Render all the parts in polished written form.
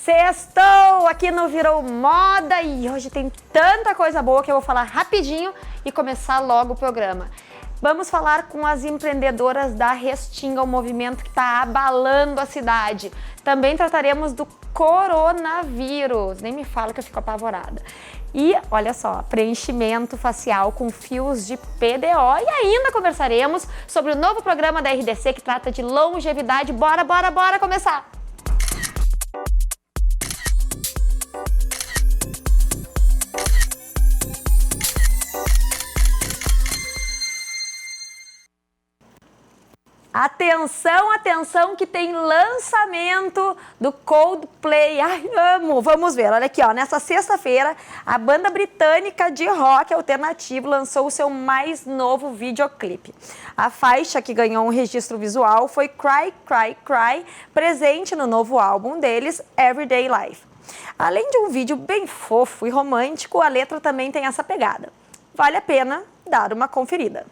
Sextou aqui no Virou Moda e hoje tem tanta coisa boa que eu vou falar rapidinho e começar logo o programa. Vamos falar com as empreendedoras da Restinga, o movimento que está abalando a cidade. Também trataremos do coronavírus, nem me fala que eu fico apavorada. E olha só, preenchimento facial com fios de PDO e ainda conversaremos sobre o novo programa da RDC que trata de longevidade. Bora começar! Atenção que tem lançamento do Coldplay. Ai, amo! Vamos ver, olha aqui, ó. Nessa sexta-feira, a banda britânica de rock alternativo lançou o seu mais novo videoclipe. A faixa que ganhou um registro visual foi Cry, Cry, Cry, presente no novo álbum deles, Everyday Life. Além de um vídeo bem fofo e romântico, a letra também tem essa pegada. Vale a pena dar uma conferida.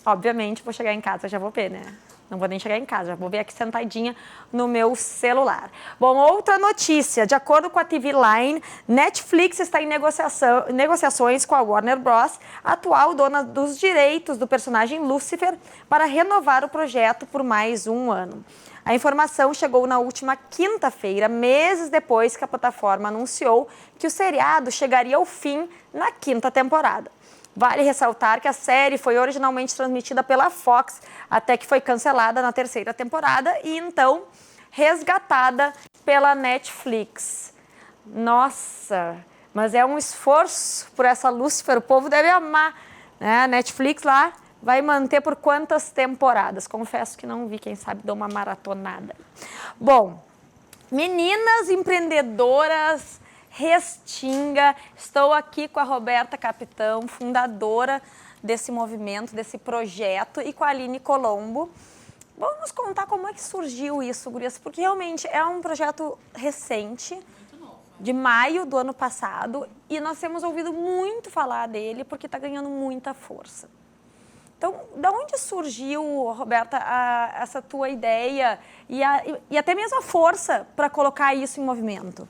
Obviamente, vou chegar em casa, já vou ver, né? Não vou nem chegar em casa, já vou ver aqui sentadinha no meu celular. Bom, outra notícia. De acordo com a TV Line, Netflix está em negociações com a Warner Bros., atual dona dos direitos do personagem Lucifer, para renovar o projeto por mais um ano. A informação chegou na última quinta-feira, meses depois que a plataforma anunciou que o seriado chegaria ao fim na quinta temporada. Vale ressaltar que a série foi originalmente transmitida pela Fox, até que foi cancelada na terceira temporada e então resgatada pela Netflix. Nossa, mas é um esforço por essa Lucifer, o povo deve amar, né? A Netflix lá vai manter por quantas temporadas? Confesso que não vi, quem sabe dou uma maratonada. Bom, meninas empreendedoras, Restinga, estou aqui com a Roberta Capitão, fundadora desse movimento, desse projeto, e com a Aline Colombo. Vamos contar como é que surgiu isso, gurias, porque realmente é um projeto recente, de maio do ano passado, e nós temos ouvido muito falar dele porque está ganhando muita força. Então, da onde surgiu, Roberta, essa tua ideia e até mesmo a força para colocar isso em movimento?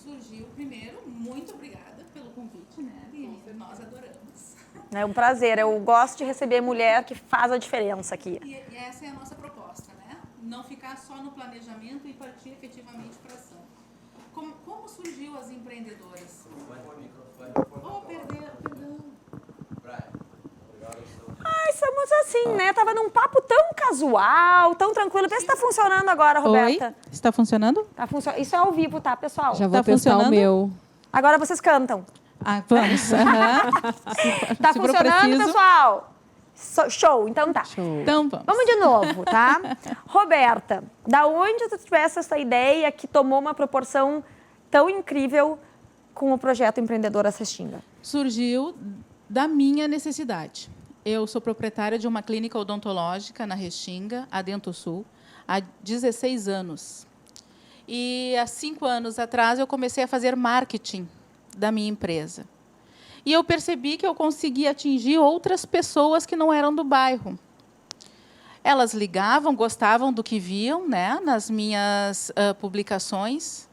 Surgiu primeiro, muito obrigada pelo convite, né, Aline? Nós adoramos. É um prazer, eu gosto de receber mulher que faz a diferença aqui. E essa é a nossa proposta, né? Não ficar só no planejamento e partir efetivamente para ação. Como surgiu as empreendedoras? Oh, perdão. Ai, estamos assim, né? Tava num papo tão casual, tão tranquilo. Vê se tá funcionando agora, Roberta. Oi, está funcionando? Tá isso é ao vivo, tá, pessoal? Já vou testar o meu. Agora vocês cantam. Ah, vamos. Tá funcionando, pessoal? Show, então tá. Show. Então vamos. Vamos de novo, tá? Roberta, da onde tu tivesse essa ideia que tomou uma proporção tão incrível com o projeto Empreendedora Restinga? Surgiu da minha necessidade. Eu sou proprietária de uma clínica odontológica na Restinga, a DentoSul, há 16 anos. E há 5 anos atrás eu comecei a fazer marketing da minha empresa. E eu percebi que eu conseguia atingir outras pessoas que não eram do bairro. Elas ligavam, gostavam do que viam, né, nas minhas publicações.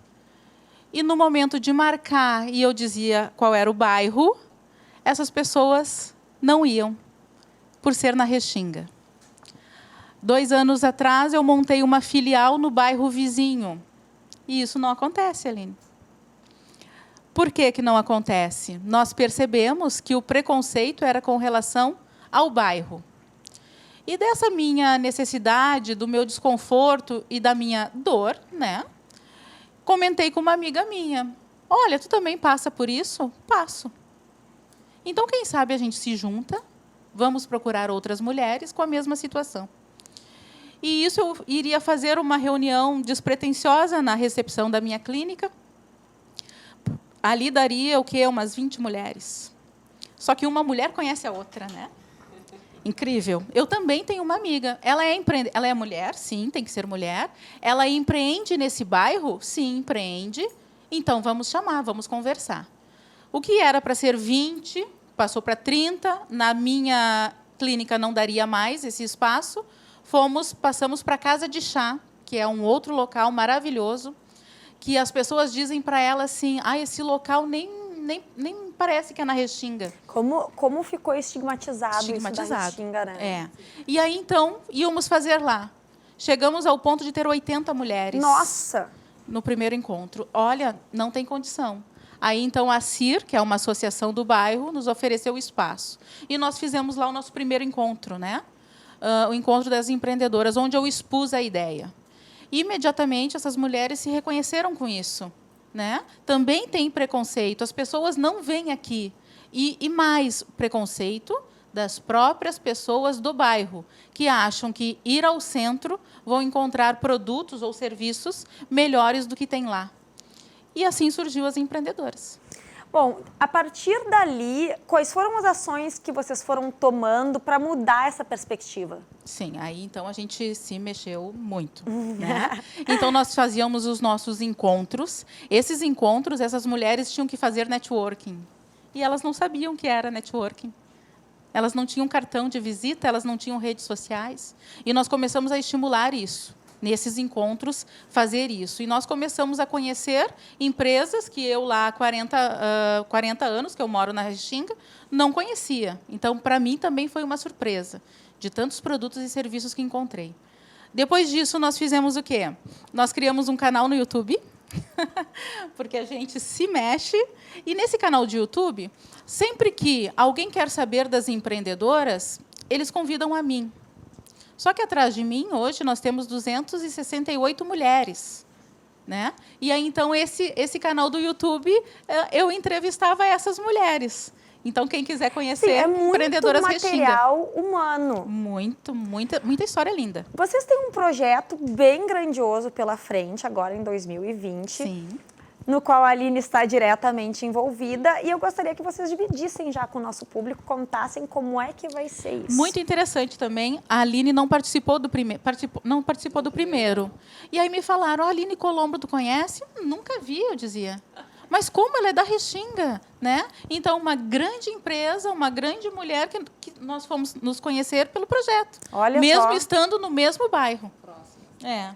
E no momento de marcar, e eu dizia qual era o bairro, essas pessoas não iam, por ser na Restinga. 2 anos atrás, eu montei uma filial no bairro vizinho. E isso não acontece, Aline. Por que que não acontece? Nós percebemos que o preconceito era com relação ao bairro. E dessa minha necessidade, do meu desconforto e da minha dor, né, comentei com uma amiga minha. Olha, tu também passa por isso? Passo. Então, quem sabe a gente se junta, vamos procurar outras mulheres com a mesma situação. E isso eu iria fazer uma reunião despretensiosa na recepção da minha clínica. Ali daria o quê? Umas 20 mulheres. Só que uma mulher conhece a outra, né? Incrível. Eu também tenho uma amiga. Ela é mulher, sim, tem que ser mulher. Ela empreende nesse bairro? Sim, empreende. Então, vamos chamar, vamos conversar. O que era para ser 20, passou para 30. Na minha clínica não daria mais esse espaço. Passamos para a Casa de Chá, que é um outro local maravilhoso, que as pessoas dizem para ela assim, esse local nem parece que é na Restinga. Como ficou estigmatizado isso da Restinga, né? É. E aí, então, íamos fazer lá. Chegamos ao ponto de ter 80 mulheres. Nossa! No primeiro encontro. Olha, não tem condição. Aí, então, a CIR, que é uma associação do bairro, nos ofereceu o espaço. E nós fizemos lá o nosso primeiro encontro, né? O encontro das empreendedoras, onde eu expus a ideia. Imediatamente, essas mulheres se reconheceram com isso, né? Também tem preconceito, as pessoas não vêm aqui. E mais, preconceito das próprias pessoas do bairro, que acham que ir ao centro vão encontrar produtos ou serviços melhores do que tem lá. E assim surgiu as empreendedoras. Bom, a partir dali, quais foram as ações que vocês foram tomando para mudar essa perspectiva? Sim, aí então a gente se mexeu muito, né? Então nós fazíamos os nossos encontros. Esses encontros, essas mulheres tinham que fazer networking. E elas não sabiam o que era networking. Elas não tinham cartão de visita, elas não tinham redes sociais. E nós começamos a estimular isso. Nesses encontros, fazer isso. E nós começamos a conhecer empresas que eu lá há 40 anos, que eu moro na Restinga, não conhecia. Então, para mim, também foi uma surpresa, de tantos produtos e serviços que encontrei. Depois disso, nós fizemos o quê? Nós criamos um canal no YouTube, porque a gente se mexe. E, nesse canal de YouTube, sempre que alguém quer saber das empreendedoras, eles convidam a mim. Só que atrás de mim, hoje, nós temos 268 mulheres. Né? E aí, então, esse canal do YouTube, eu entrevistava essas mulheres. Então, quem quiser conhecer, Empreendedoras Restinga. É muito material humano. Muita história linda. Vocês têm um projeto bem grandioso pela frente, agora em 2020. Sim. No qual a Aline está diretamente envolvida. E eu gostaria que vocês dividissem já com o nosso público, contassem como é que vai ser isso. Muito interessante também. A Aline não participou do primeiro. E aí me falaram, Aline Colombo, tu conhece? Nunca vi, eu dizia. Mas como ela é da Restinga, né? Então, uma grande empresa, uma grande mulher que nós fomos nos conhecer pelo projeto. Olha mesmo só. Estando no mesmo bairro. É.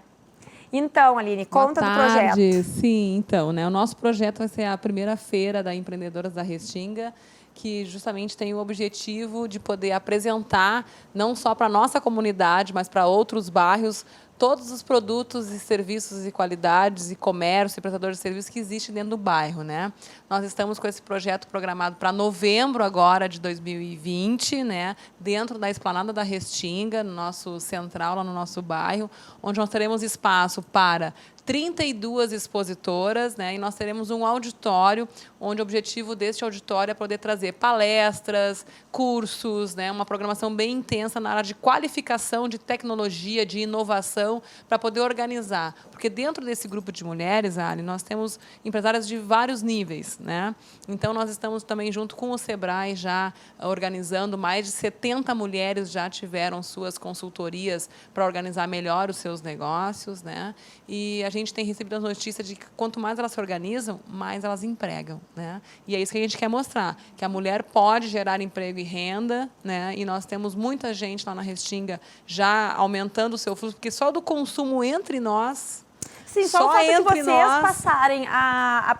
Então, Aline, conta do projeto. Sim, então, né? O nosso projeto vai ser a primeira feira da Empreendedoras da Restinga, que justamente tem o objetivo de poder apresentar, não só para a nossa comunidade, mas para outros bairros, todos os produtos e serviços e qualidades e comércio e prestadores de serviços que existem dentro do bairro, né? Nós estamos com esse projeto programado para novembro agora de 2020, né? Dentro da Esplanada da Restinga, no nosso central, lá no nosso bairro, onde nós teremos espaço para 32 expositoras, né? E nós teremos um auditório, onde o objetivo deste auditório é poder trazer palestras, cursos, né? Uma programação bem intensa na área de qualificação, de tecnologia, de inovação, para poder organizar. Porque dentro desse grupo de mulheres, Ali, nós temos empresárias de vários níveis, né? Então, nós estamos também junto com o Sebrae já organizando, mais de 70 mulheres já tiveram suas consultorias para organizar melhor os seus negócios, né? E a gente tem recebido as notícias de que quanto mais elas se organizam, mais elas empregam, né? E é isso que a gente quer mostrar, que a mulher pode gerar emprego e renda, né? E nós temos muita gente lá na Restinga já aumentando o seu fluxo, porque só do consumo entre nós... Sim, só o fato de vocês passarem a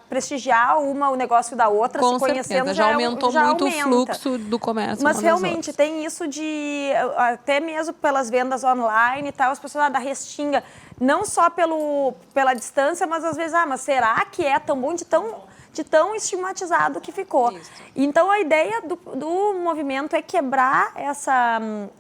prestigiar o negócio da outra, com se conhecendo, certeza, já aumentou muito aumenta. O fluxo do comércio. Mas realmente tem isso de, até mesmo pelas vendas online e tal, as pessoas da Restinga, não só pela distância, mas às vezes, mas será que é tão bom de tão estigmatizado que ficou? Isso. Então, a ideia do movimento é quebrar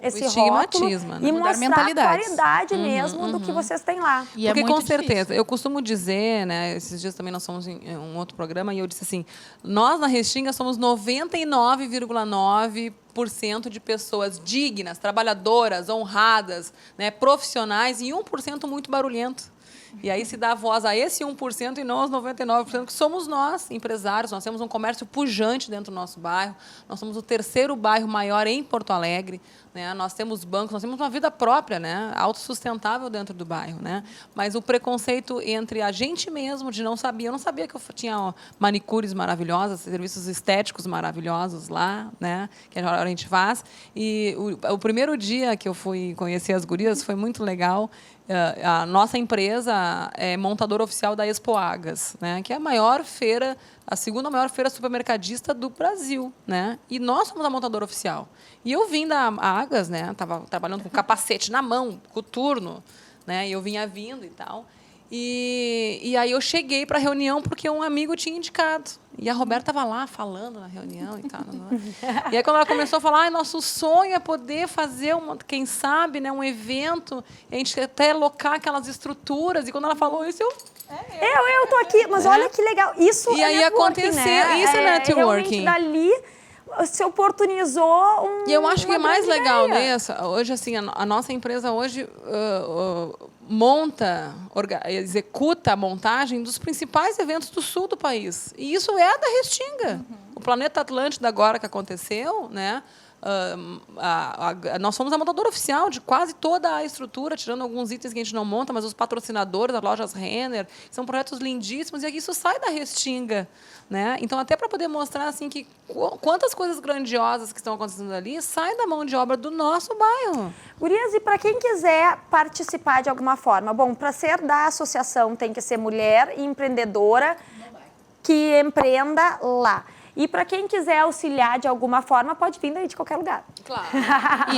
esse rótulo, né? E mostrar a qualidade mesmo do que vocês têm lá. E porque, com certeza, eu costumo dizer, né, esses dias também nós fomos em um outro programa, e eu disse assim, nós na Restinga somos 99,9% de pessoas dignas, trabalhadoras, honradas, né, profissionais, e 1% muito barulhento. E aí se dá voz a esse 1% e não aos 99%, que somos nós, empresários. Nós temos um comércio pujante dentro do nosso bairro. Nós somos o terceiro bairro maior em Porto Alegre. Né? Nós temos bancos, nós temos uma vida própria, né? Autossustentável dentro do bairro. Né? Mas o preconceito entre a gente mesmo, de não saber... Eu não sabia que eu tinha manicures maravilhosas, serviços estéticos maravilhosos lá, né? Que a gente faz. E o primeiro dia que eu fui conhecer as gurias foi muito legal. A nossa empresa é montadora oficial da Expoagas, né, que é a maior feira, a segunda maior feira supermercadista do Brasil, né? E nós somos a montadora oficial. E eu vim da Agas, né? Estava trabalhando com capacete na mão, coturno, né? E eu vinha vindo e tal. E aí eu cheguei para a reunião porque um amigo tinha indicado. E a Roberta estava lá falando na reunião e tal. E aí quando ela começou a falar, nosso sonho é poder fazer, quem sabe, né, um evento, a gente até alocar aquelas estruturas. E quando ela falou isso, Eu tô aqui, mas olha que legal. Isso e é aí networking, aconteceu, né? isso é networking. Realmente dali se oportunizou um. E eu acho que é mais legal, ideia. né? Hoje, assim, a nossa empresa hoje monta, executa a montagem dos principais eventos do sul do país. E isso é da Restinga. O Planeta Atlântida agora que aconteceu, né? Nós somos a montadora oficial de quase toda a estrutura, tirando alguns itens que a gente não monta, mas os patrocinadores, as lojas Renner, são projetos lindíssimos, e aqui isso sai da Restinga, né? Então, até para poder mostrar assim, que quantas coisas grandiosas que estão acontecendo ali saem da mão de obra do nosso bairro. Gurias, e para quem quiser participar de alguma forma, bom, para ser da associação tem que ser mulher e empreendedora que empreenda lá. E para quem quiser auxiliar de alguma forma, pode vir daí de qualquer lugar. Claro.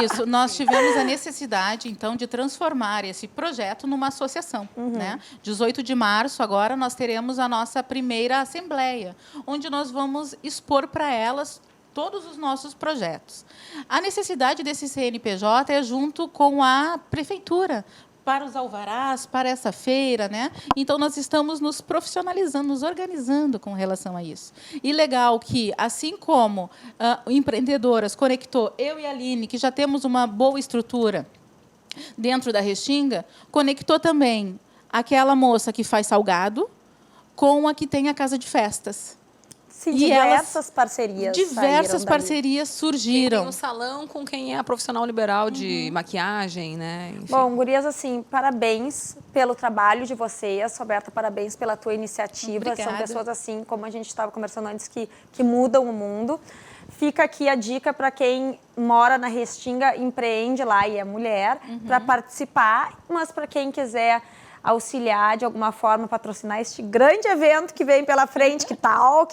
Isso, nós tivemos a necessidade, então, de transformar esse projeto numa associação. Né? 18 de março, agora, nós teremos a nossa primeira assembleia, onde nós vamos expor para elas todos os nossos projetos. A necessidade desse CNPJ é junto com a prefeitura, para os alvarás, para essa feira, né? Então, nós estamos nos profissionalizando, nos organizando com relação a isso. E legal que, assim como empreendedoras conectou eu e a Aline, que já temos uma boa estrutura dentro da Restinga, conectou também aquela moça que faz salgado com a que tem a casa de festas. Sim, E diversas parcerias. Diversas parcerias Quem surgiram. tem um salão com quem é a profissional liberal de maquiagem, né? Enfim. Bom, gurias, assim, parabéns pelo trabalho de vocês. Roberta, parabéns pela tua iniciativa. Obrigada. São pessoas, assim, como a gente estava conversando antes, que mudam o mundo. Fica aqui a dica para quem mora na Restinga, empreende lá e é mulher, para participar. Mas para quem quiser auxiliar de alguma forma, patrocinar este grande evento que vem pela frente, que tal?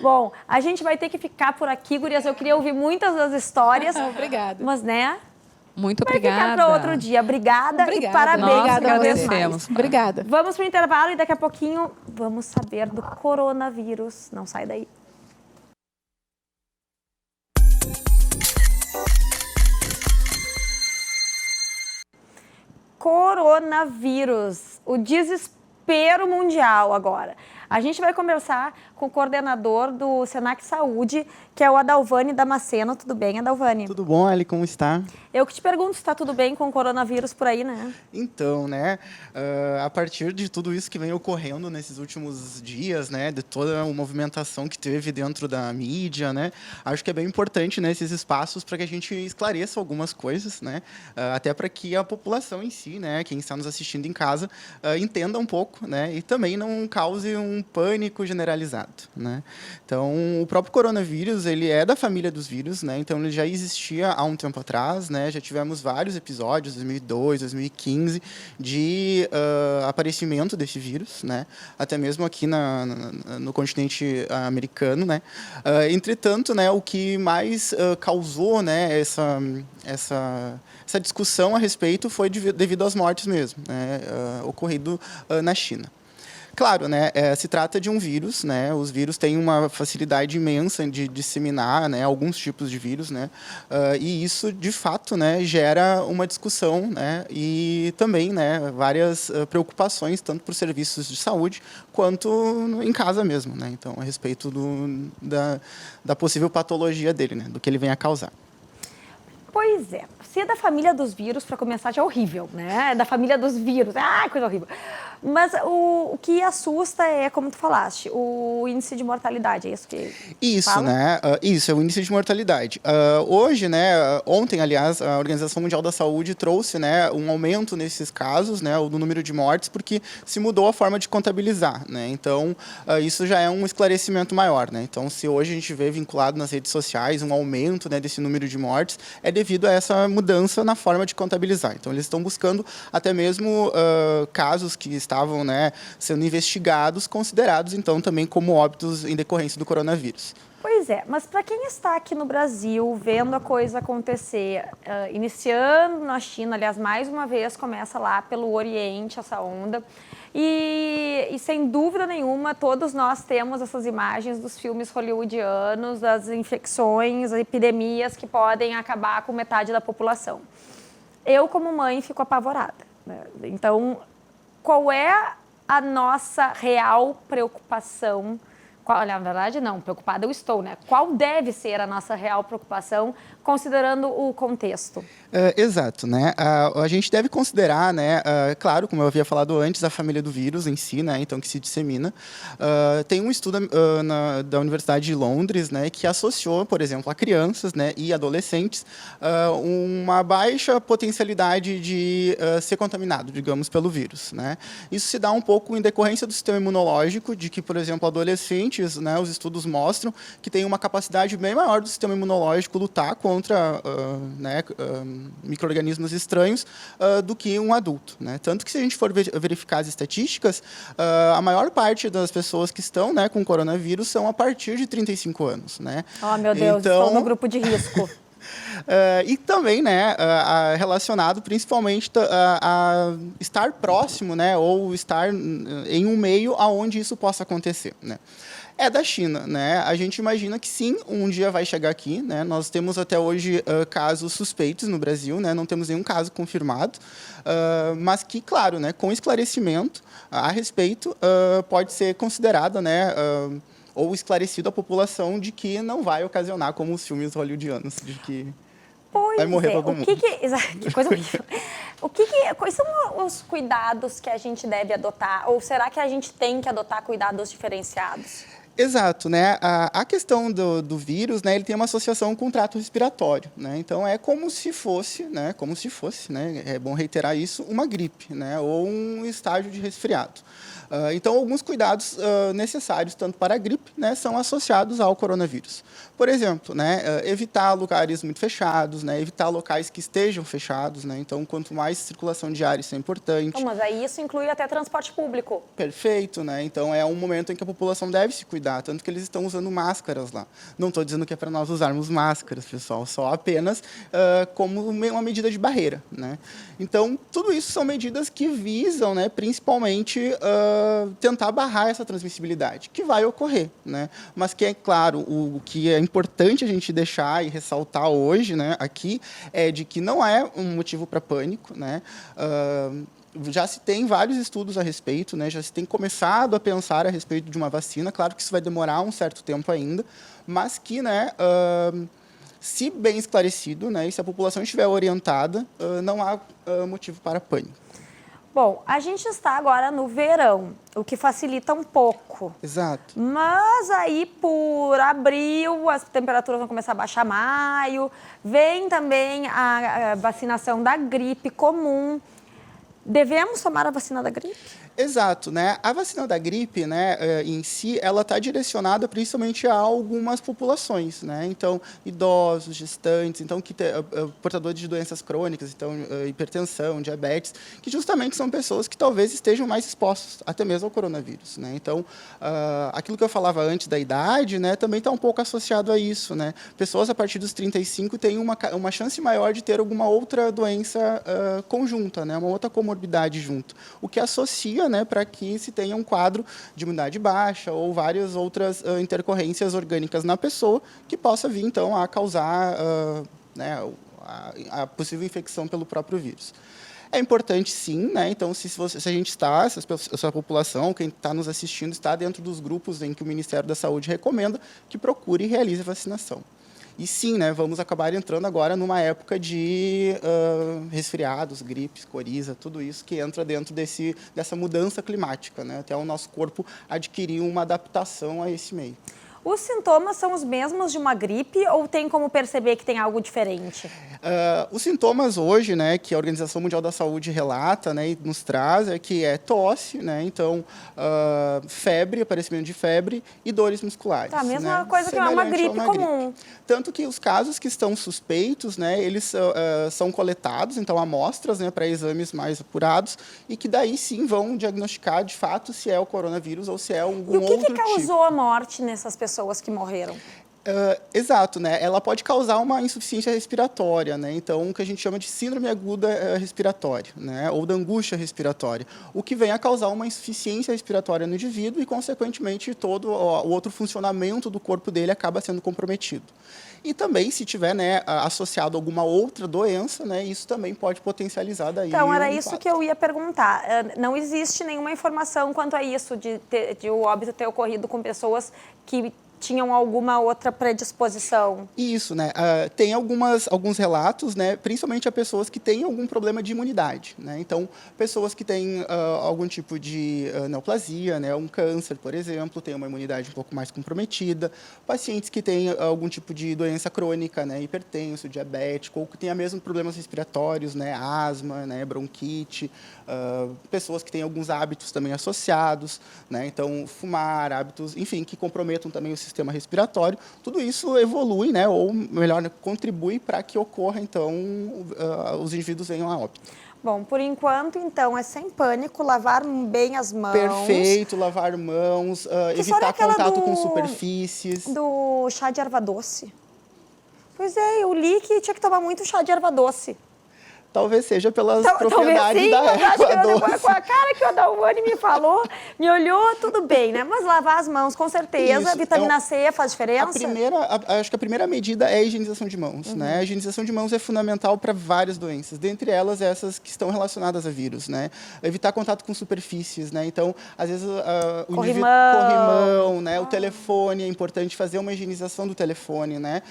Bom, a gente vai ter que ficar por aqui, gurias. Eu queria ouvir muitas das histórias. Obrigada. Mas, né? Muito Vai obrigada. ficar para outro dia. Obrigada e parabéns. Nós Obrigada a vocês. agradecemos. Obrigada. Vamos para o intervalo e daqui a pouquinho vamos saber do coronavírus. Não sai daí. Coronavírus, o desespero mundial agora. A gente vai conversar com o coordenador do Senac Saúde, que é o Adalvani Damasceno. Tudo bem, Adalvani? Tudo bom, Ali? Como está? Eu que te pergunto se está tudo bem com o coronavírus por aí, né? Então, né, a partir de tudo isso que vem ocorrendo nesses últimos dias, né, de toda a movimentação que teve dentro da mídia, né, acho que é bem importante, né, esses espaços para que a gente esclareça algumas coisas, né, até para que a população em si, né, quem está nos assistindo em casa, entenda um pouco, né, e também não cause um pânico generalizado, né. Então, o próprio coronavírus, ele é da família dos vírus, né, então ele já existia há um tempo atrás, né, já tivemos vários episódios, 2002, 2015, de aparecimento desse vírus, né? Até mesmo aqui no continente americano, né? Entretanto, né, o que mais causou, né, essa discussão a respeito foi devido às mortes mesmo, né, ocorrido na China. Claro, né, se trata de um vírus, né, os vírus têm uma facilidade imensa de disseminar, né, alguns tipos de vírus, né, e isso, de fato, né, gera uma discussão, né, e também, né, várias preocupações, tanto para os serviços de saúde, quanto em casa mesmo, né, então, a respeito da possível patologia dele, né, do que ele vem a causar. Pois é, ser da família dos vírus, para começar, já é horrível, né? Da família dos vírus, coisa horrível. Mas o que assusta é, como tu falaste, o índice de mortalidade, é isso que Isso, fala? né? Isso, é o índice de mortalidade. Hoje, né, ontem, aliás, a Organização Mundial da Saúde trouxe, né, um aumento nesses casos, né, no número de mortes, porque se mudou a forma de contabilizar, né? Então, isso já é um esclarecimento maior, né? Então, se hoje a gente vê vinculado nas redes sociais um aumento, né, desse número de mortes, é devido a essa mudança na forma de contabilizar. Então, eles estão buscando até mesmo casos que estavam, né, sendo investigados, considerados, então, também como óbitos em decorrência do coronavírus. Pois é, mas para quem está aqui no Brasil, vendo a coisa acontecer, iniciando na China, aliás, mais uma vez começa lá pelo Oriente essa onda, e sem dúvida nenhuma, todos nós temos essas imagens dos filmes hollywoodianos, das infecções, epidemias que podem acabar com metade da população. Eu, como mãe, fico apavorada, né? Então, qual é a nossa real preocupação? Na verdade, não, preocupada eu estou, né? Qual deve ser a nossa real preocupação, considerando o contexto? Exato, né? A gente deve considerar, né? Claro, como eu havia falado antes, a família do vírus em si, né? Então, que se dissemina. Tem um estudo da Universidade de Londres, né? Que associou, por exemplo, a crianças, né? E adolescentes uma baixa potencialidade de ser contaminado, digamos, pelo vírus, né? Isso se dá um pouco em decorrência do sistema imunológico, de que, por exemplo, adolescentes, né, os estudos mostram que tem uma capacidade bem maior do sistema imunológico lutar contra micro-organismos estranhos do que um adulto, né? Tanto que, se a gente for verificar as estatísticas, a maior parte das pessoas que estão, né, com coronavírus são a partir de 35 anos, né? Oh, meu Deus, então, estou no grupo de risco. E também, né, relacionado principalmente a estar próximo, né, ou estar em um meio aonde isso possa acontecer, né? É da China, né? A gente imagina que sim, um dia vai chegar aqui, né? Nós temos até hoje casos suspeitos no Brasil, né? Não temos nenhum caso confirmado, mas que, claro, né, com esclarecimento a respeito, pode ser considerada, né, ou esclarecido a população de que não vai ocasionar como os filmes hollywoodianos, de que vai morrer todo mundo. Que coisa horrível. Quais são os cuidados que a gente deve adotar? Ou será que a gente tem que adotar cuidados diferenciados? Exato, né? A questão do vírus, né, ele tem uma associação com o trato respiratório, né? Então é como se fosse, né, é bom reiterar isso, uma gripe, né, ou um estágio de resfriado. Então, alguns cuidados necessários, tanto para a gripe, né, são associados ao coronavírus. Por exemplo, né, evitar lugares muito fechados, né, evitar locais que estejam fechados, né? Então, quanto mais circulação de ar, isso é importante. Então, mas aí isso inclui até transporte público. Perfeito, né? Então, é um momento em que a população deve se cuidar, tanto que eles estão usando máscaras lá. Não estou dizendo que é para nós usarmos máscaras, pessoal, só apenas como uma medida de barreira, né? Então, tudo isso são medidas que visam, né, principalmente tentar barrar essa transmissibilidade, que vai ocorrer, né? Mas que, é claro, o que é importante a gente deixar e ressaltar hoje, né, aqui, é de que não é um motivo para pânico, né? Já se tem vários estudos a respeito, né? Já se tem começado a pensar a respeito de uma vacina. Claro que isso vai demorar um certo tempo ainda, mas que, né, se bem esclarecido, né, e se a população estiver orientada, não há motivo para pânico. Bom, a gente está agora no verão, o que facilita um pouco. Exato. Mas aí, por abril, as temperaturas vão começar a baixar, maio. Vem também a vacinação da gripe comum. Devemos tomar a vacina da gripe? Exato, né? A vacina da gripe, né, em si, ela está direcionada principalmente a algumas populações, né? Então, idosos, gestantes, então portadores de doenças crônicas, então hipertensão, diabetes, que justamente são pessoas que talvez estejam mais expostas até mesmo ao coronavírus, né? Então, aquilo que eu falava antes da idade, né, também está um pouco associado a isso, né? Pessoas a partir dos 35 têm uma chance maior de ter alguma outra doença conjunta, né? Uma outra comorbidade junto, o que associa, né, para que se tenha um quadro de imunidade baixa ou várias outras intercorrências orgânicas na pessoa que possa vir, então, a causar né, a possível infecção pelo próprio vírus. É importante, sim, né? Então, se a gente está, se a população, quem está nos assistindo, está dentro dos grupos em que o Ministério da Saúde recomenda que procure e realize a vacinação. E sim, né, vamos acabar entrando agora numa época de resfriados, gripes, coriza, tudo isso que entra dentro dessa mudança climática, né, até o nosso corpo adquirir uma adaptação a esse meio. Os sintomas são os mesmos de uma gripe ou tem como perceber que tem algo diferente? Os sintomas hoje, né, que a Organização Mundial da Saúde relata, né, e nos traz, é que é tosse, né, então febre, aparecimento de febre e dores musculares. Tá, a mesma né, coisa que uma semelhante a gripe comum. Tanto que os casos que estão suspeitos, né, eles são coletados, então amostras, né, para exames mais apurados e que daí sim vão diagnosticar de fato se é o coronavírus ou se é algum E o que outro causou a morte nessas pessoas que morreram? Exato, né? Ela pode causar uma insuficiência respiratória, né? Então, o que a gente chama de síndrome aguda respiratória, né? Ou da angústia respiratória, o que vem a causar uma insuficiência respiratória no indivíduo e, consequentemente, todo o outro funcionamento do corpo dele acaba sendo comprometido. E também, se tiver, né, associado a alguma outra doença, né, isso também pode potencializar daí. Então, era isso que eu ia perguntar. Não existe nenhuma informação quanto a isso, de o óbito ter ocorrido com pessoas que tinham alguma outra predisposição? Isso, né? Tem alguns relatos, né? Principalmente a pessoas que têm algum problema de imunidade, né? Então, pessoas que têm algum tipo de neoplasia, né? Um câncer, por exemplo, têm uma imunidade um pouco mais comprometida. Pacientes que têm algum tipo de doença crônica, né? Hipertenso, diabético, ou que tenham mesmo problemas respiratórios, né? Asma, né? Bronquite. Pessoas que têm alguns hábitos também associados, né? Então, fumar, hábitos, enfim, que comprometam também o sistema respiratório, tudo isso evolui, né, ou melhor, né, contribui para que ocorra, então, os indivíduos venham a óbito. Bom, por enquanto, então, é sem pânico, lavar bem as mãos. Perfeito, lavar mãos, evitar contato com superfícies. Do chá de erva doce. Pois é, eu li que tinha que tomar muito chá de erva doce. Talvez seja pelas Talvez propriedades sim, da mas acho que erva doce. com a cara que o Adalvani me falou, me olhou, tudo bem, né? Mas lavar as mãos, com certeza, Isso, vitamina C faz diferença? Acho que a primeira medida é a higienização de mãos, né? A higienização de mãos é fundamental para várias doenças, dentre elas essas que estão relacionadas a vírus, né? Evitar contato com superfícies, né? Então, às vezes, o indivíduo corrimão, né? O telefone, é importante fazer uma higienização do telefone, né?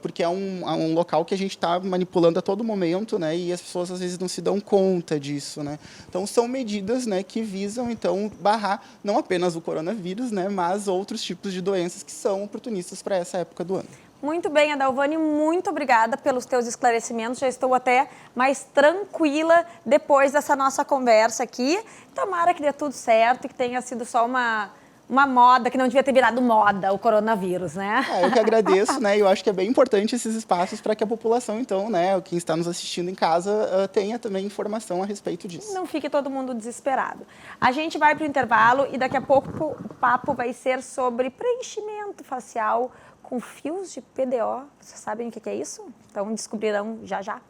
Porque é um local que a gente está manipulando a todo momento, né? E as pessoas, às vezes, não se dão conta disso, né? Então, são medidas, né, que visam, então, barrar não apenas o coronavírus, né, mas outros tipos de doenças que são oportunistas para essa época do ano. Muito bem, Adalvani, muito obrigada pelos teus esclarecimentos. Já estou até mais tranquila depois dessa nossa conversa aqui. Tomara que dê tudo certo e que tenha sido só uma moda, que não devia ter virado moda, o coronavírus, né? Eu que agradeço, né? Eu acho que é bem importante esses espaços para que a população, então, né, quem está nos assistindo em casa, tenha também informação a respeito disso. Não fique todo mundo desesperado. A gente vai para o intervalo e daqui a pouco o papo vai ser sobre preenchimento facial com fios de PDO. Vocês sabem o que é isso? Então descobrirão já já.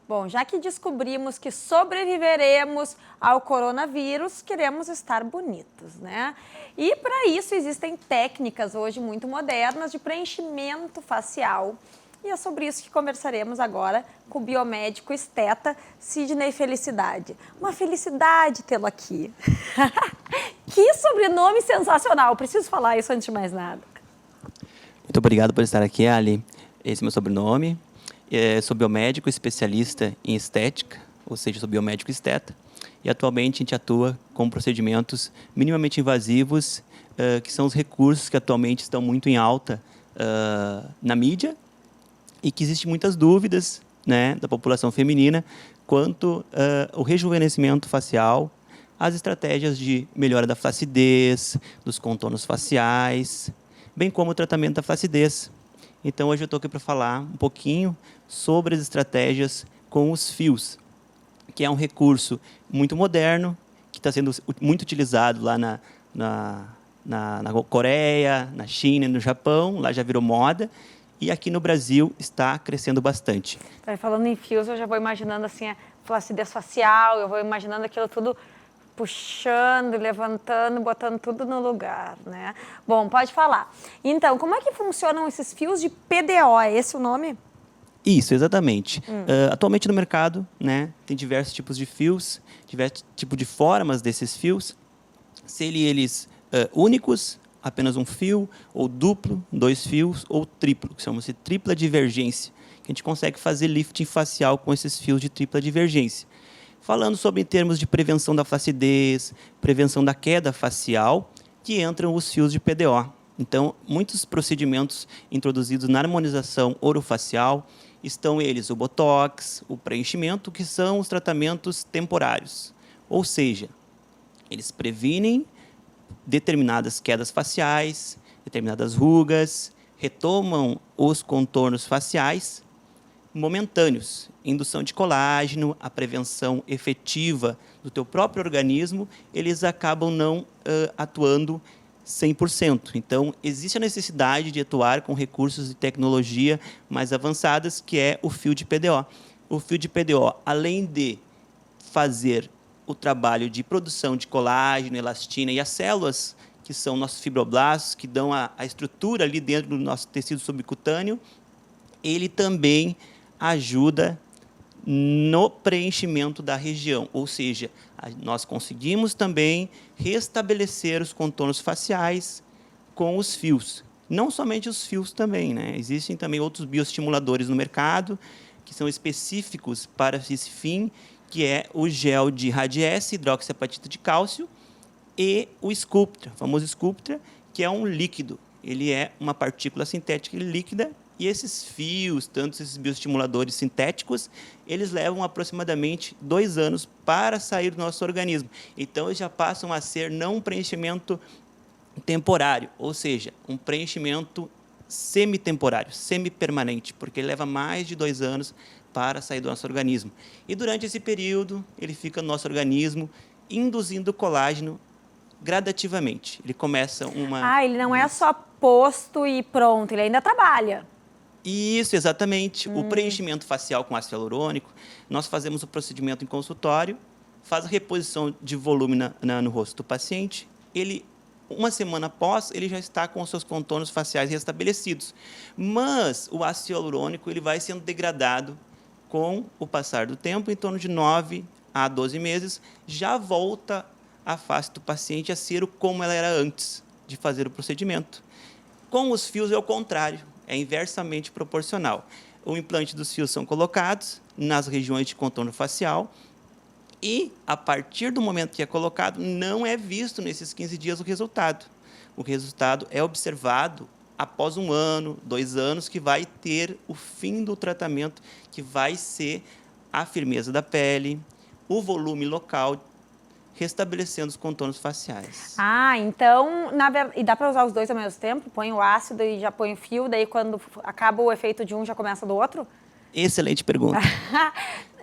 Bom, já que descobrimos que sobreviveremos ao coronavírus, queremos estar bonitos, né? E para isso existem técnicas hoje muito modernas de preenchimento facial. E é sobre isso que conversaremos agora com o biomédico esteta Sidney Felicidade. Uma felicidade tê-lo aqui. Que sobrenome sensacional! Preciso falar isso antes de mais nada. Muito obrigado por estar aqui, Ali. Esse é meu sobrenome. Sou biomédico especialista em estética, ou seja, sou biomédico esteta. E atualmente a gente atua com procedimentos minimamente invasivos, que são os recursos que atualmente estão muito em alta na mídia e que existem muitas dúvidas, né, da população feminina quanto ao rejuvenescimento facial, as estratégias de melhora da flacidez, dos contornos faciais, bem como o tratamento da flacidez. Então, hoje eu estou aqui para falar um pouquinho sobre as estratégias com os fios, que é um recurso muito moderno, que está sendo muito utilizado lá na Coreia, na China e no Japão, lá já virou moda, e aqui no Brasil está crescendo bastante. Falando em fios, eu já vou imaginando assim, a flacidez facial, eu vou imaginando aquilo tudo puxando, levantando, botando tudo no lugar, né? Bom, pode falar. Então, como é que funcionam esses fios de PDO? É esse o nome? Isso, exatamente. Atualmente no mercado, né, tem diversos tipos de fios, diversos tipos de formas desses fios. se eles únicos, apenas um fio, ou duplo, 2 fios, ou triplo, que chama-se tripla divergência, que a gente consegue fazer lifting facial com esses fios de tripla divergência. Falando sobre em termos de prevenção da flacidez, prevenção da queda facial, que entram os fios de PDO. Então, muitos procedimentos introduzidos na harmonização orofacial estão eles o botox, o preenchimento, que são os tratamentos temporários. Ou seja, eles previnem determinadas quedas faciais, determinadas rugas, retomam os contornos faciais momentâneos, indução de colágeno, a prevenção efetiva do teu próprio organismo, eles acabam não atuando 100%. Então, existe a necessidade de atuar com recursos de tecnologia mais avançadas, que é o fio de PDO. O fio de PDO, além de fazer o trabalho de produção de colágeno, elastina e as células, que são nossos fibroblastos, que dão a estrutura ali dentro do nosso tecido subcutâneo, ele também ajuda no preenchimento da região, ou seja, nós conseguimos também restabelecer os contornos faciais com os fios. Não somente os fios também, né? Existem também outros bioestimuladores no mercado que são específicos para esse fim, que é o gel de Radiesse, hidroxiapatita de cálcio, e o Sculptra, o famoso Sculptra, que é um líquido. Ele é uma partícula sintética líquida. E esses fios, tanto esses bioestimuladores sintéticos, eles levam aproximadamente 2 anos para sair do nosso organismo. Então, eles já passam a ser não um preenchimento temporário, ou seja, um preenchimento semitemporário, semipermanente, porque ele leva mais de 2 anos para sair do nosso organismo. E, durante esse período, ele fica no nosso organismo, induzindo colágeno gradativamente. Ele começa uma... ele não é só posto e pronto, ele ainda trabalha. Isso, exatamente. O preenchimento facial com ácido hialurônico, nós fazemos o procedimento em consultório, faz a reposição de volume no rosto do paciente, ele, uma semana após, ele já está com os seus contornos faciais restabelecidos. Mas o ácido hialurônico ele vai sendo degradado com o passar do tempo, em torno de 9 a 12 meses, já volta a face do paciente a ser como ela era antes de fazer o procedimento. Com os fios é o contrário. É inversamente proporcional. O implante dos fios são colocados nas regiões de contorno facial e, a partir do momento que é colocado, não é visto nesses 15 dias o resultado. O resultado é observado após 1 ano, 2 anos, que vai ter o fim do tratamento, que vai ser a firmeza da pele, o volume local, restabelecendo os contornos faciais. Então, e dá para usar os dois ao mesmo tempo? Põe o ácido e já põe o fio, daí quando acaba o efeito de um, já começa do outro? Excelente pergunta.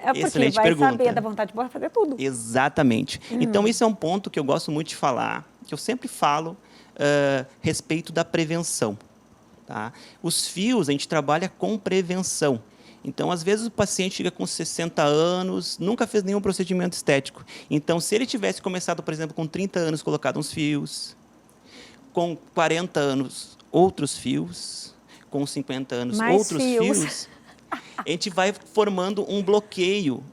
Porque Excelente vai pergunta. saber da vontade de fazer tudo. Exatamente. Então, isso é um ponto que eu gosto muito de falar, que eu sempre falo respeito da prevenção. Tá? Os fios, a gente trabalha com prevenção. Então, às vezes, o paciente chega com 60 anos, nunca fez nenhum procedimento estético. Então, se ele tivesse começado, por exemplo, com 30 anos, colocado uns fios, com 40 anos, outros fios, com 50 anos, mais outros fios, a gente vai formando um bloqueio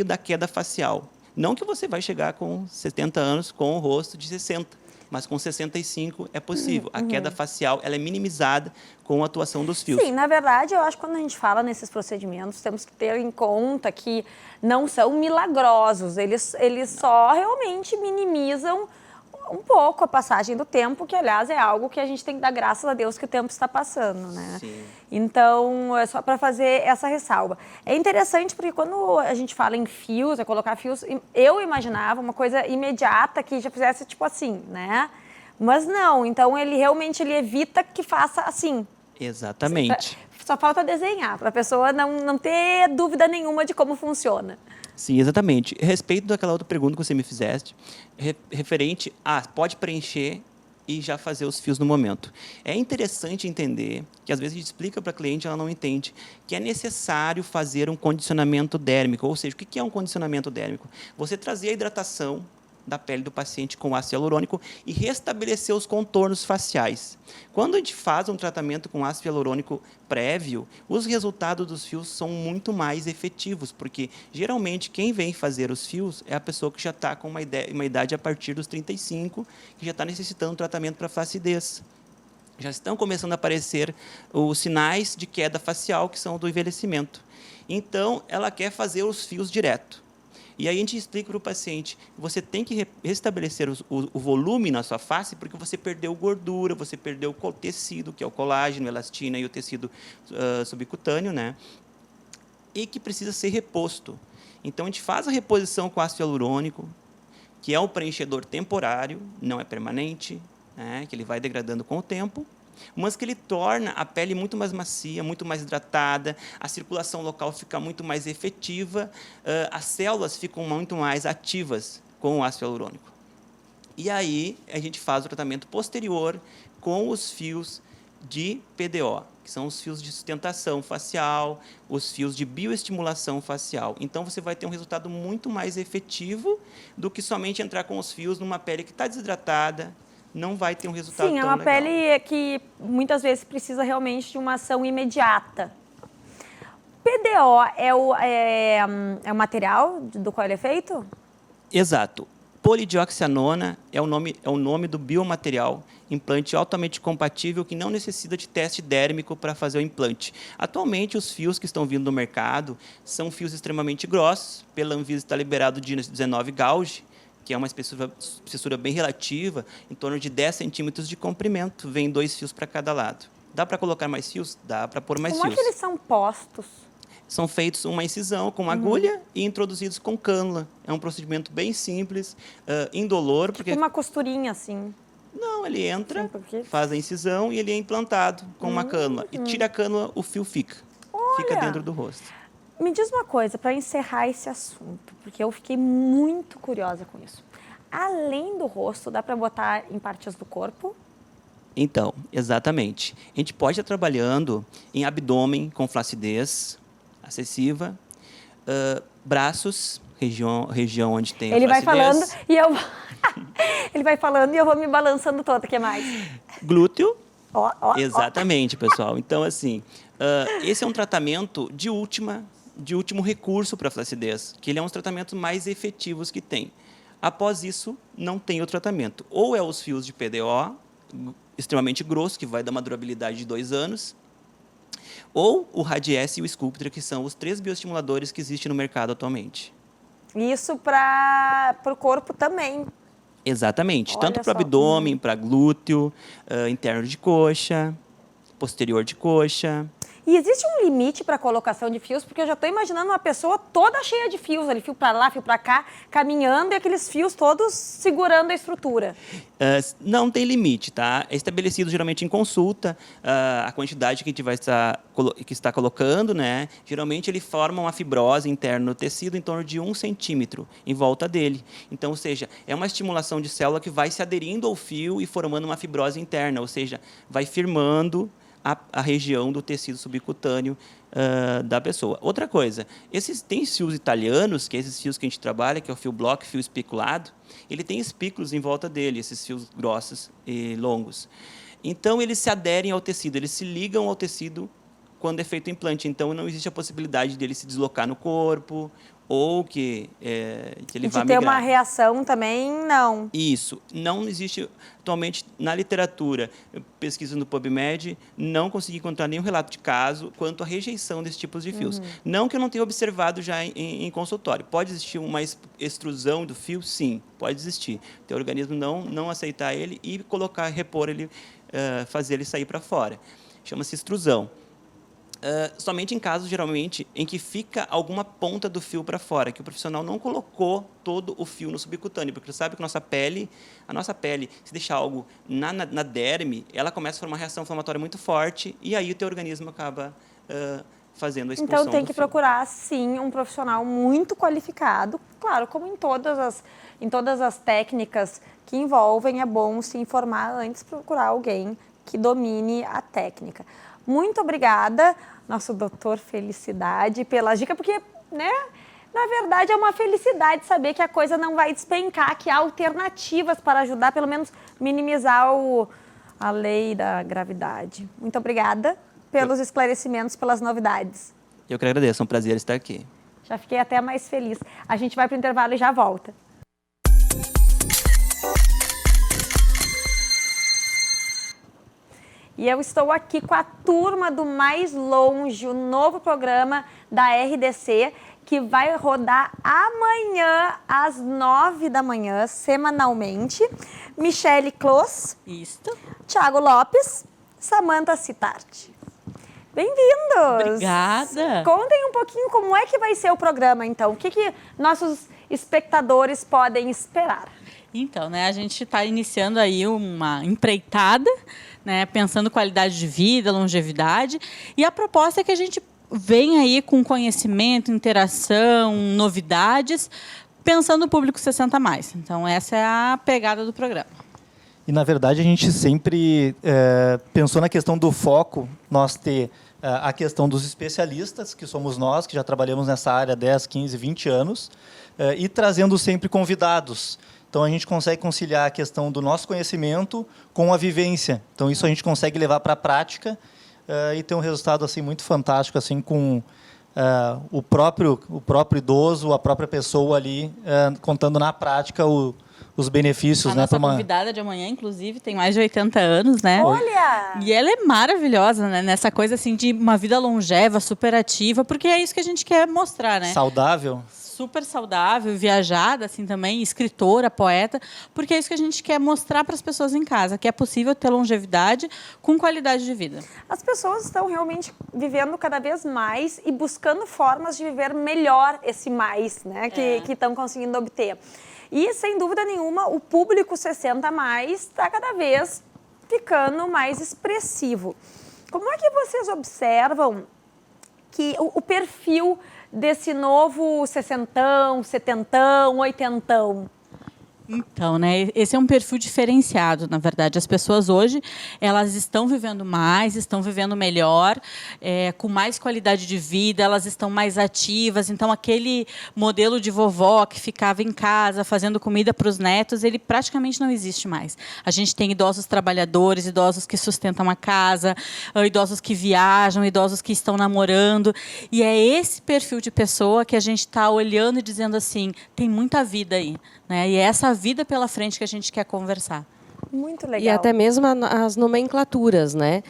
da queda facial. Não que você vai chegar com 70 anos com o rosto de 60, mas com 65 é possível. A queda facial ela é minimizada com a atuação dos fios. Sim, na verdade, eu acho que quando a gente fala nesses procedimentos, temos que ter em conta que não são milagrosos. Eles só realmente minimizam um pouco a passagem do tempo, que, aliás, é algo que a gente tem que dar graças a Deus que o tempo está passando, né? Sim. Então, é só para fazer essa ressalva. É interessante porque quando a gente fala em fios, é colocar fios, eu imaginava uma coisa imediata que já fizesse tipo assim, né? Mas não, então ele realmente evita que faça assim. Exatamente. Só falta desenhar, para a pessoa não ter dúvida nenhuma de como funciona. Sim, exatamente. A respeito daquela outra pergunta que você me fizeste, referente a pode preencher e já fazer os fios no momento. É interessante entender, que às vezes a gente explica para a cliente, ela não entende, que é necessário fazer um condicionamento dérmico. Ou seja, o que é um condicionamento dérmico? Você trazer a hidratação da pele do paciente com ácido hialurônico e restabelecer os contornos faciais. Quando a gente faz um tratamento com ácido hialurônico prévio, os resultados dos fios são muito mais efetivos, porque geralmente quem vem fazer os fios é a pessoa que já está com uma idade a partir dos 35, que já está necessitando um tratamento para flacidez. Já estão começando a aparecer os sinais de queda facial, que são do envelhecimento. Então, ela quer fazer os fios direto. E aí a gente explica para o paciente, você tem que restabelecer o volume na sua face, porque você perdeu gordura, você perdeu o tecido, que é o colágeno, a elastina e o tecido subcutâneo, né? E que precisa ser reposto. Então, a gente faz a reposição com ácido hialurônico, que é um preenchedor temporário, não é permanente, né? Que ele vai degradando com o tempo, mas que ele torna a pele muito mais macia, muito mais hidratada, a circulação local fica muito mais efetiva, as células ficam muito mais ativas com o ácido hialurônico. E aí a gente faz o tratamento posterior com os fios de PDO, que são os fios de sustentação facial, os fios de bioestimulação facial. Então, você vai ter um resultado muito mais efetivo do que somente entrar com os fios numa pele que está desidratada, não vai ter um resultado tão Sim, é legal. uma pele que muitas vezes precisa realmente de uma ação imediata. PDO é o material do qual ele é feito? Exato. Polidioxianona é o nome do biomaterial, implante altamente compatível que não necessita de teste dérmico para fazer o implante. Atualmente, os fios que estão vindo no mercado são fios extremamente grossos. Pela Anvisa está liberado de 19 gauge, que é uma espessura bem relativa, em torno de 10 centímetros de comprimento. Vem 2 fios para cada lado. Dá para colocar mais fios? Dá para pôr mais fios. Como é que eles são postos? São feitos uma incisão com agulha e introduzidos com cânula. É um procedimento bem simples, indolor. Tipo porque uma costurinha, assim. Não, ele entra, Sim, porque- faz a incisão e ele é implantado com uma cânula. E tira a cânula, o fio fica. Fica dentro do rosto. Me diz uma coisa, para encerrar esse assunto, porque eu fiquei muito curiosa com isso. Além do rosto, dá para botar em partes do corpo? Então, exatamente. A gente pode estar trabalhando em abdômen com flacidez excessiva, braços, região onde tem a Ele vai flacidez. falando e eu... Ele vai falando e eu vou me balançando toda. O que mais? Glúteo. Ó, ó, ó. Exatamente, pessoal. Então, assim, esse é um tratamento de último recurso para a flacidez, que ele é um dos tratamentos mais efetivos que tem. Após isso, não tem o tratamento. Ou é os fios de PDO, extremamente grosso, que vai dar uma durabilidade de 2 anos, ou o Radiesse e o Sculptra, que são os 3 bioestimuladores que existem no mercado atualmente. Isso para o corpo também. Exatamente. Olha Tanto para o só. abdômen, para glúteo, interno de coxa, posterior de coxa. E existe um limite para a colocação de fios? Porque eu já estou imaginando uma pessoa toda cheia de fios, ali, fio para lá, fio para cá, caminhando e aqueles fios todos segurando a estrutura. Não tem limite, tá? É estabelecido geralmente em consulta a quantidade que a gente vai está colocando, né? Geralmente ele forma uma fibrose interna no tecido em torno de 1 centímetro em volta dele. Então, ou seja, é uma estimulação de célula que vai se aderindo ao fio e formando uma fibrose interna, ou seja, vai firmando a região do tecido subcutâneo da pessoa. Outra coisa, tem fios italianos, que é esses fios que a gente trabalha, que é o fio bloco, fio especulado, ele tem espículos em volta dele, esses fios grossos e longos. Então, eles se aderem ao tecido, eles se ligam ao tecido quando é feito o implante. Então, não existe a possibilidade dele se deslocar no corpo ou que ele vá De ter migrar. uma reação também, não. Isso. Não existe, atualmente, na literatura, pesquisa no PubMed, não consegui encontrar nenhum relato de caso quanto à rejeição desses tipos de fios. Não que eu não tenha observado já em consultório. Pode existir uma extrusão do fio? Sim, pode existir. O teu organismo não aceitar ele e repor ele, fazer ele sair para fora. Chama-se extrusão. Somente em casos, geralmente, em que fica alguma ponta do fio para fora, que o profissional não colocou todo o fio no subcutâneo, porque sabe que a nossa pele, se deixar algo na derme, ela começa a formar uma reação inflamatória muito forte, e aí o teu organismo acaba fazendo a expulsão Então tem do que fio. procurar, sim, um profissional muito qualificado. Claro, como em todas as técnicas que envolvem, é bom se informar antes de procurar alguém que domine a técnica. Muito obrigada, nosso doutor Felicidade, pela dica, porque, né, Na verdade, é uma felicidade saber que a coisa não vai despencar, que há alternativas para ajudar, pelo menos minimizar a lei da gravidade. Muito obrigada pelos esclarecimentos, pelas novidades. Eu que agradeço, é um prazer estar aqui. Já fiquei até mais feliz. A gente vai para o intervalo e já volta. E eu estou aqui com a turma do Mais Longe, o novo programa da RDC, que vai rodar amanhã, às 9 da manhã, semanalmente. Michele Clos. Isto. Thiago Lopes. Samantha Cittart. Bem-vindos! Obrigada! Contem um pouquinho como é que vai ser o programa, então. O que nossos espectadores podem esperar? Então, né, a gente está iniciando aí uma empreitada, né, pensando qualidade de vida, longevidade, e a proposta é que a gente venha aí com conhecimento, interação, novidades, pensando no público 60+. Então, essa é a pegada do programa. E, na verdade, a gente sempre pensou na questão do foco, nós ter a questão dos especialistas, que somos nós, que já trabalhamos nessa área há 10, 15, 20 anos, e trazendo sempre convidados. Então, a gente consegue conciliar a questão do nosso conhecimento com a vivência. Então, isso a gente consegue levar para a prática e ter um resultado assim, muito fantástico, assim, com o próprio idoso, a própria pessoa ali, contando na prática os benefícios. A nossa convidada de amanhã, inclusive, tem mais de 80 anos, né? Olha! E ela é maravilhosa, né? Nessa coisa assim de uma vida longeva, super ativa, porque é isso que a gente quer mostrar, né? Saudável. Super saudável, viajada assim também, escritora, poeta, porque é isso que a gente quer mostrar para as pessoas em casa, que é possível ter longevidade com qualidade de vida. As pessoas estão realmente vivendo cada vez mais e buscando formas de viver melhor esse mais, né, que estão conseguindo obter. E, sem dúvida nenhuma, o público 60+ está cada vez ficando mais expressivo. Como é que vocês observam que o perfil desse novo 60ão, 70ão, 80ão? Então, né, esse é um perfil diferenciado, na verdade. As pessoas hoje, elas estão vivendo mais, estão vivendo melhor, com mais qualidade de vida, elas estão mais ativas. Então, aquele modelo de vovó que ficava em casa fazendo comida para os netos, ele praticamente não existe mais. A gente tem idosos trabalhadores, idosos que sustentam a casa, idosos que viajam, idosos que estão namorando. E é esse perfil de pessoa que a gente está olhando e dizendo assim, tem muita vida aí, né? E é essa vida pela frente que a gente quer conversar. Muito legal. E até mesmo as nomenclaturas, né?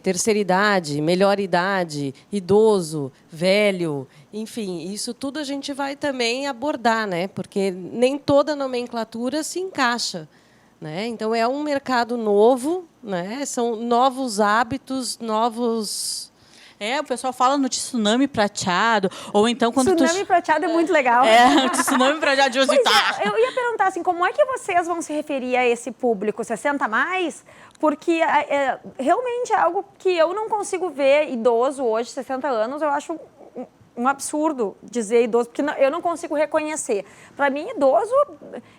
Terceira idade, melhor idade, idoso, velho, enfim, isso tudo a gente vai também abordar, né? Porque nem toda nomenclatura se encaixa, né? Então é um mercado novo, né? São novos hábitos, novos... O pessoal fala no tsunami prateado, ou então quando tsunami prateado é muito legal. O tsunami prateado de hoje eu ia perguntar assim, como é que vocês vão se referir a esse público 60+? Porque realmente é algo que eu não consigo ver idoso hoje, 60 anos, eu acho um absurdo dizer idoso, porque eu não consigo reconhecer. Para mim, idoso,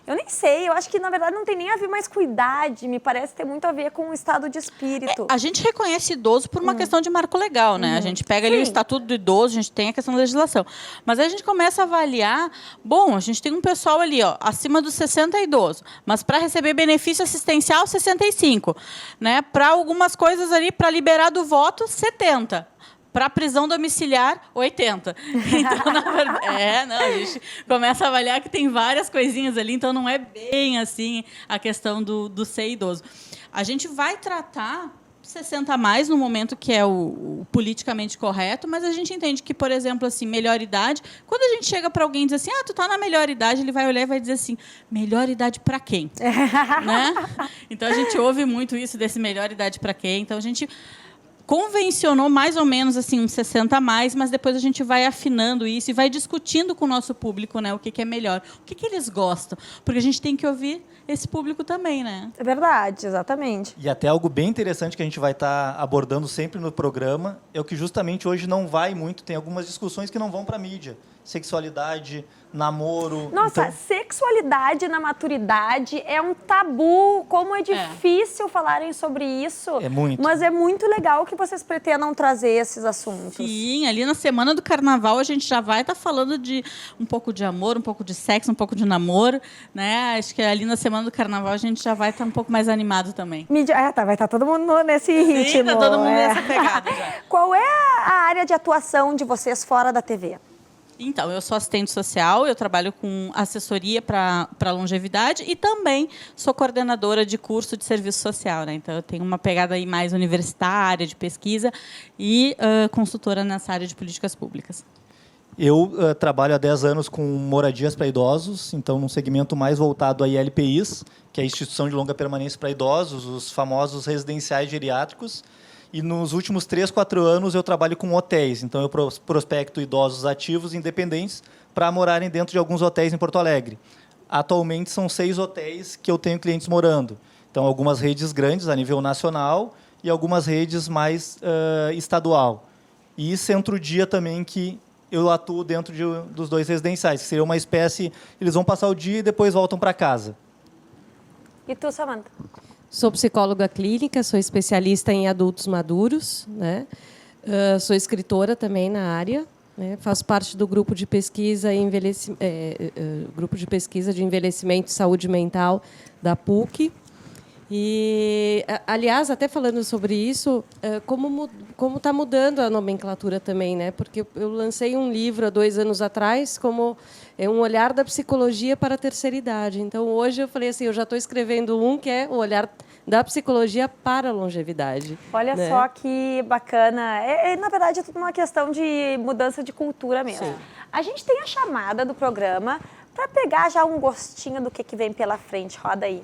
eu nem sei, eu acho que, na verdade, não tem nem a ver mais com idade, me parece ter muito a ver com o estado de espírito. A gente reconhece idoso por uma questão de marco legal, né? A gente pega ali o estatuto do idoso, a gente tem a questão da legislação. Mas aí a gente começa a avaliar, bom, a gente tem um pessoal ali, ó, acima dos 60 idoso, mas para receber benefício assistencial, 65, né? Para algumas coisas ali, para liberar do voto, 70. Para prisão domiciliar, 80. Então, na verdade, a gente começa a avaliar que tem várias coisinhas ali, então não é bem assim a questão do ser idoso. A gente vai tratar 60+ no momento que é o politicamente correto, mas a gente entende que, por exemplo, assim, melhor idade, quando a gente chega para alguém e diz assim, tu tá na melhor idade, ele vai olhar e vai dizer assim, melhor idade para quem? Né? Então, a gente ouve muito isso desse melhor idade para quem, então a gente convencionou mais ou menos assim uns 60+, mas depois a gente vai afinando isso e vai discutindo com o nosso público, né, o que é melhor, o que eles gostam, porque a gente tem que ouvir esse público também, né? É verdade, exatamente. E até algo bem interessante que a gente vai estar abordando sempre no programa é o que justamente hoje não vai muito, tem algumas discussões que não vão para a mídia. Sexualidade, namoro... Nossa, então... sexualidade na maturidade é um tabu, como é difícil falarem sobre isso. É muito. Mas é muito legal que que vocês pretendam trazer esses assuntos? Sim, ali na semana do carnaval a gente já vai estar falando de um pouco de amor, um pouco de sexo, um pouco de namoro, né? Acho que ali na semana do carnaval a gente já vai estar um pouco mais animado também. Vai estar todo mundo nesse ritmo. Sim, tá todo mundo nessa pegada já. Qual é a área de atuação de vocês fora da TV? Então, eu sou assistente social, eu trabalho com assessoria para longevidade e também sou coordenadora de curso de serviço social, né? Então, eu tenho uma pegada aí mais universitária, de pesquisa e consultora nessa área de políticas públicas. Eu trabalho há 10 anos com moradias para idosos, então num segmento mais voltado a ILPIs, que é a Instituição de Longa Permanência para Idosos, os famosos residenciais geriátricos. E nos últimos 3, 4 anos eu trabalho com hotéis. Então eu prospecto idosos ativos independentes para morarem dentro de alguns hotéis em Porto Alegre. Atualmente são 6 hotéis que eu tenho clientes morando. Então algumas redes grandes a nível nacional e algumas redes mais estadual. E centro-dia também que eu atuo dentro dos 2 residenciais, que seria uma espécie, eles vão passar o dia e depois voltam para casa. E tu, Samantha? Sou psicóloga clínica, sou especialista em adultos maduros, né? Sou escritora também na área, né? Faço parte do grupo de pesquisa grupo de pesquisa de envelhecimento e saúde mental da PUC. E, aliás, até falando sobre isso, como está mudando a nomenclatura também, né? Porque eu lancei um livro há 2 anos atrás, como um olhar da psicologia para a terceira idade. Então, hoje eu falei assim, eu já estou escrevendo que é o olhar da psicologia para a longevidade. Olha, né? Só que bacana. Na verdade, é tudo uma questão de mudança de cultura mesmo. Sim. A gente tem a chamada do programa para pegar já um gostinho do que vem pela frente. Roda aí.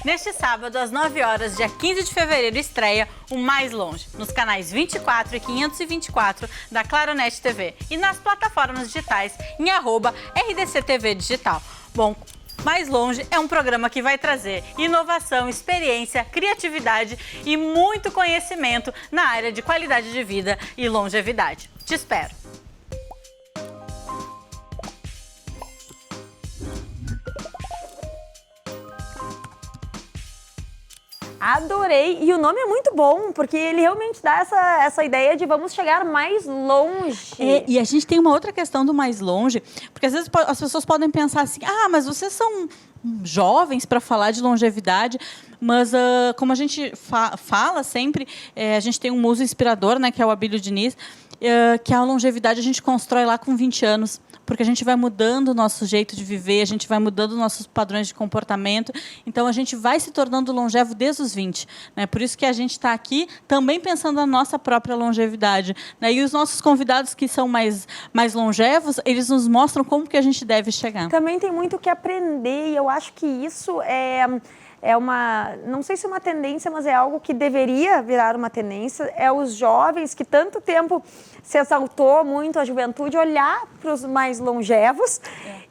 Neste sábado, às 9 horas, dia 15 de fevereiro, estreia o Mais Longe, nos canais 24 e 524 da Claronet TV e nas plataformas digitais em @RDCTV Digital. Bom, Mais Longe é um programa que vai trazer inovação, experiência, criatividade e muito conhecimento na área de qualidade de vida e longevidade. Te espero! Adorei, e o nome é muito bom, porque ele realmente dá essa ideia de vamos chegar mais longe. E a gente tem uma outra questão do mais longe, porque às vezes as pessoas podem pensar assim, mas vocês são jovens para falar de longevidade, mas como a gente fala sempre, a gente tem um muso inspirador, né, que é o Abílio Diniz, que a longevidade a gente constrói lá com 20 anos, porque a gente vai mudando o nosso jeito de viver, a gente vai mudando nossos padrões de comportamento, então a gente vai se tornando longevo desde os 20. Né? Por isso que a gente está aqui também pensando na nossa própria longevidade. Né? E os nossos convidados que são mais longevos, eles nos mostram como que a gente deve chegar. Também tem muito o que aprender, e eu acho que isso é uma, não sei se é uma tendência, mas é algo que deveria virar uma tendência, é os jovens que tanto tempo se exaltou muito a juventude, olhar para os mais longevos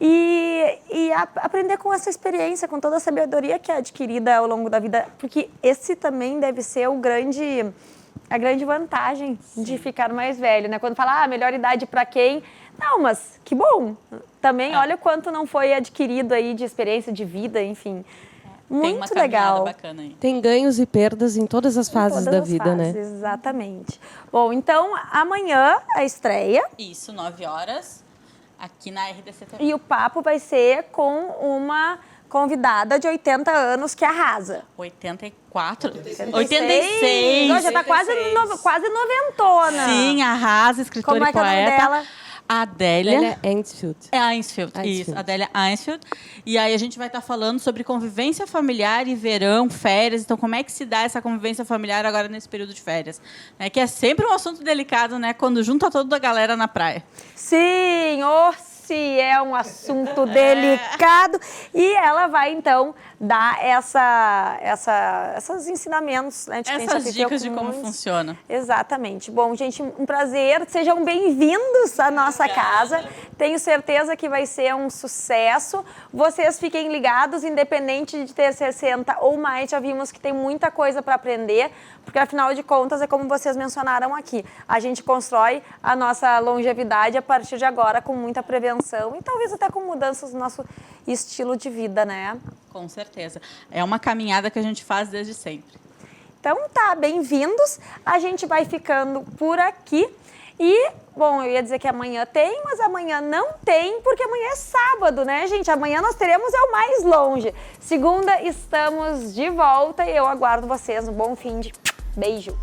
e aprender com essa experiência, com toda a sabedoria que é adquirida ao longo da vida, porque esse também deve ser a grande vantagem de ficar mais velho, né? Quando fala, melhor idade para quem? Não, mas que bom! Também olha o quanto não foi adquirido aí de experiência de vida, enfim. Muito legal. Bacana aí. Tem ganhos e perdas em todas as fases da vida, né? Exatamente. Bom, então amanhã a estreia. Isso, 9 horas, aqui na RDC TV. E o papo vai ser com uma convidada de 80 anos que arrasa. 84? 86. Não, já está quase noventona. Sim, arrasa, escritora e poeta. Como é que é o nome dela? Adélia Einsfield. Isso, Adélia Einsfield. E aí a gente vai estar falando sobre convivência familiar e verão, férias. Então, como é que se dá essa convivência familiar agora nesse período de férias? Né? Que é sempre um assunto delicado, né? Quando junta toda a galera na praia. Sim, se é um assunto delicado. E ela vai, então, dar esses ensinamentos. Né, de essas dicas de como funciona. Exatamente. Bom, gente, um prazer. Sejam bem-vindos à nossa casa. Tenho certeza que vai ser um sucesso. Vocês fiquem ligados, independente de ter 60 ou mais. Já vimos que tem muita coisa para aprender. Porque, afinal de contas, é como vocês mencionaram aqui, a gente constrói a nossa longevidade a partir de agora com muita prevenção e talvez até com mudanças no nosso estilo de vida, né? Com certeza. É uma caminhada que a gente faz desde sempre. Então tá, bem-vindos. A gente vai ficando por aqui. E, bom, eu ia dizer que amanhã tem, mas amanhã não tem, porque amanhã é sábado, né, gente? Amanhã nós teremos o Mais Longe. Segunda estamos de volta e eu aguardo vocês. Um bom fim de... Beijo!